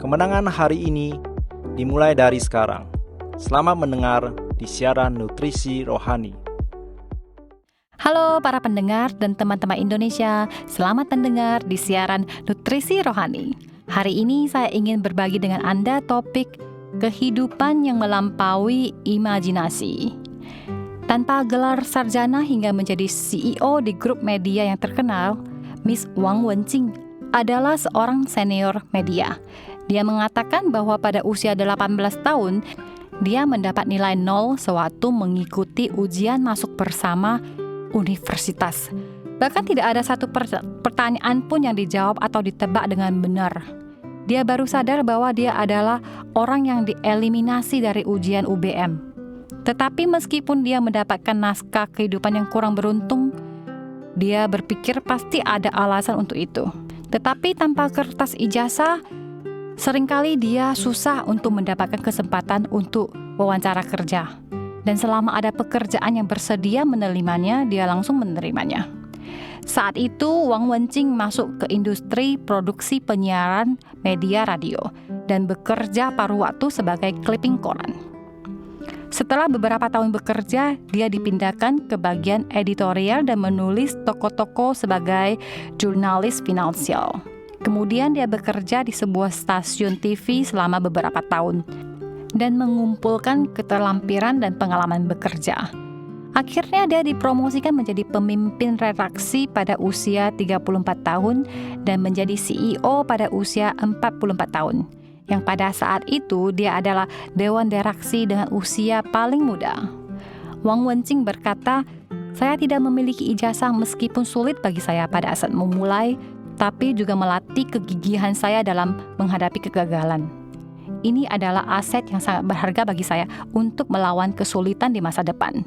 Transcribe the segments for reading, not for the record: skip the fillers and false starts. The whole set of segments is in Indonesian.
Kemenangan hari ini dimulai dari sekarang. Selamat mendengar di siaran Nutrisi Rohani. Halo para pendengar dan teman-teman Indonesia, selamat mendengar di siaran Nutrisi Rohani. Hari ini saya ingin berbagi dengan Anda topik kehidupan yang melampaui imajinasi. Tanpa gelar sarjana hingga menjadi CEO di grup media yang terkenal, Miss Wang Wenjing adalah seorang senior media. Dia mengatakan bahwa pada usia 18 tahun, dia mendapat nilai 0 sewaktu mengikuti ujian masuk bersama universitas. Bahkan tidak ada satu pertanyaan pun yang dijawab atau ditebak dengan benar. Dia baru sadar bahwa dia adalah orang yang dieliminasi dari ujian UBM. Tetapi meskipun dia mendapatkan naskah kehidupan yang kurang beruntung, dia berpikir pasti ada alasan untuk itu. Tetapi tanpa kertas ijazah, seringkali dia susah untuk mendapatkan kesempatan untuk wawancara kerja. Dan selama ada pekerjaan yang bersedia menerimanya, dia langsung menerimanya. Saat itu, Wang Wenjing masuk ke industri produksi penyiaran media radio dan bekerja paruh waktu sebagai clipping koran. Setelah beberapa tahun bekerja, dia dipindahkan ke bagian editorial dan menulis toko-toko sebagai jurnalis finansial. Kemudian dia bekerja di sebuah stasiun TV selama beberapa tahun dan mengumpulkan keterampilan dan pengalaman bekerja. Akhirnya dia dipromosikan menjadi pemimpin redaksi pada usia 34 tahun dan menjadi CEO pada usia 44 tahun. Yang pada saat itu dia adalah dewan redaksi dengan usia paling muda. Wang Wenjing berkata, "Saya tidak memiliki ijazah meskipun sulit bagi saya pada saat memulai, tapi juga melatih kegigihan saya dalam menghadapi kegagalan. Ini adalah aset yang sangat berharga bagi saya untuk melawan kesulitan di masa depan.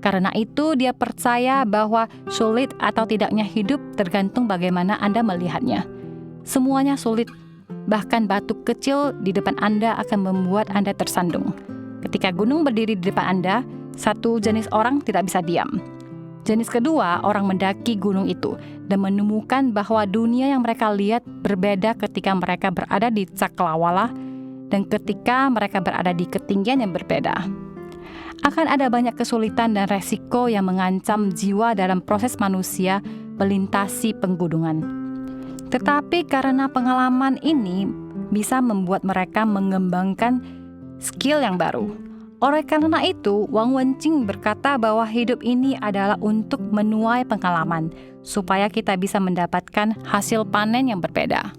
Karena itu dia percaya bahwa sulit atau tidaknya hidup tergantung bagaimana Anda melihatnya. Semuanya sulit. Bahkan batu kecil di depan Anda akan membuat Anda tersandung. Ketika gunung berdiri di depan Anda, satu jenis orang tidak bisa diam. Jenis kedua, orang mendaki gunung itu dan menemukan bahwa dunia yang mereka lihat berbeda ketika mereka berada di Cakrawala dan ketika mereka berada di ketinggian yang berbeda. Akan ada banyak kesulitan dan resiko yang mengancam jiwa dalam proses manusia melintasi penggunungan. Tetapi karena pengalaman ini bisa membuat mereka mengembangkan skill yang baru. Oleh karena itu, Wang Wenjing berkata bahwa hidup ini adalah untuk menuai pengalaman, supaya kita bisa mendapatkan hasil panen yang berbeda.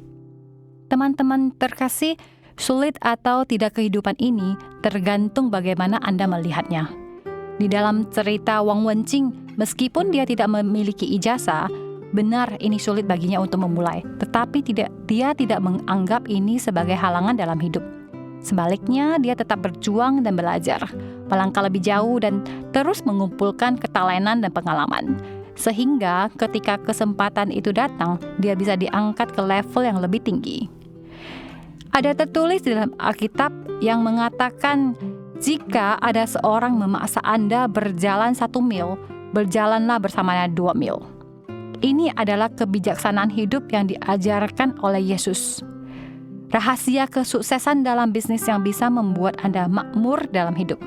Teman-teman terkasih, sulit atau tidak kehidupan ini tergantung bagaimana Anda melihatnya. Di dalam cerita Wang Wenjing, meskipun dia tidak memiliki ijazah, benar ini sulit baginya untuk memulai, tetapi dia tidak menganggap ini sebagai halangan dalam hidup. Sebaliknya, dia tetap berjuang dan belajar, melangkah lebih jauh dan terus mengumpulkan ketelenan dan pengalaman. Sehingga ketika kesempatan itu datang, dia bisa diangkat ke level yang lebih tinggi. Ada tertulis di dalam Alkitab yang mengatakan, jika ada seorang memaksa Anda berjalan 1 mil, berjalanlah bersamanya 2 mil. Ini adalah kebijaksanaan hidup yang diajarkan oleh Yesus. Rahasia kesuksesan dalam bisnis yang bisa membuat Anda makmur dalam hidup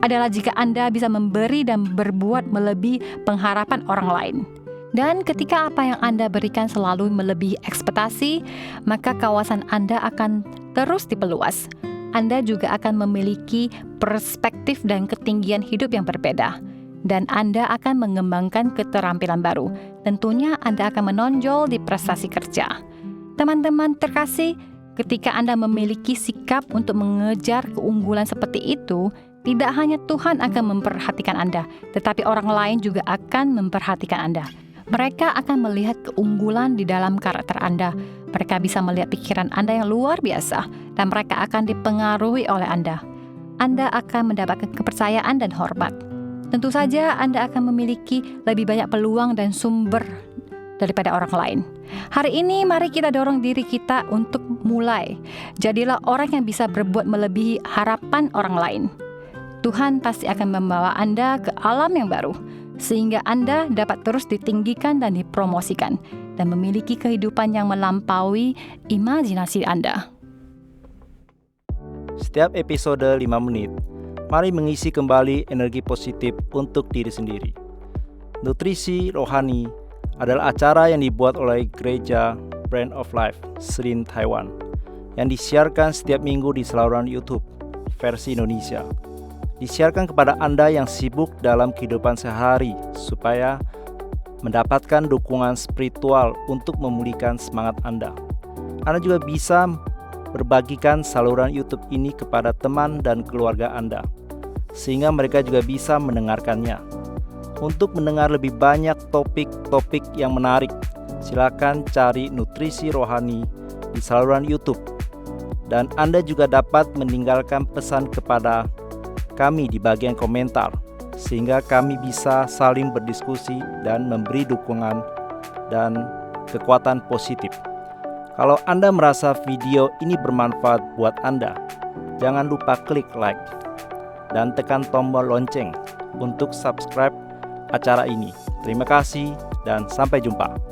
adalah jika Anda bisa memberi dan berbuat melebihi pengharapan orang lain. Dan ketika apa yang Anda berikan selalu melebihi ekspektasi, maka kawasan Anda akan terus diperluas. Anda juga akan memiliki perspektif dan ketinggian hidup yang berbeda. Dan Anda akan mengembangkan keterampilan baru. Tentunya Anda akan menonjol di prestasi kerja. Teman-teman terkasih, ketika Anda memiliki sikap untuk mengejar keunggulan seperti itu, tidak hanya Tuhan akan memperhatikan Anda, tetapi orang lain juga akan memperhatikan Anda. Mereka akan melihat keunggulan di dalam karakter Anda. Mereka bisa melihat pikiran Anda yang luar biasa, dan mereka akan dipengaruhi oleh Anda. Anda akan mendapatkan kepercayaan dan hormat. Tentu saja Anda akan memiliki lebih banyak peluang dan sumber daripada orang lain. Hari ini mari kita dorong diri kita untuk mulai. Jadilah orang yang bisa berbuat melebihi harapan orang lain. Tuhan pasti akan membawa Anda ke alam yang baru, sehingga Anda dapat terus ditinggikan dan dipromosikan, dan memiliki kehidupan yang melampaui imajinasi Anda. Setiap episode 5 menit, mari mengisi kembali energi positif untuk diri sendiri. Nutrisi Rohani adalah acara yang dibuat oleh Gereja Brand of Life, Srin, Taiwan, yang disiarkan setiap minggu di saluran YouTube versi Indonesia. Disiarkan kepada Anda yang sibuk dalam kehidupan sehari supaya mendapatkan dukungan spiritual untuk memulihkan semangat Anda. Anda juga bisa berbagikan saluran YouTube ini kepada teman dan keluarga Anda, sehingga mereka juga bisa mendengarkannya. Untuk mendengar lebih banyak topik-topik yang menarik, silakan cari Nutrisi Rohani di saluran YouTube. Dan Anda juga dapat meninggalkan pesan kepada kami di bagian komentar, sehingga kami bisa saling berdiskusi dan memberi dukungan dan kekuatan positif. Kalau Anda merasa video ini bermanfaat buat Anda, jangan lupa klik like dan tekan tombol lonceng untuk subscribe acara ini. Terima kasih dan sampai jumpa.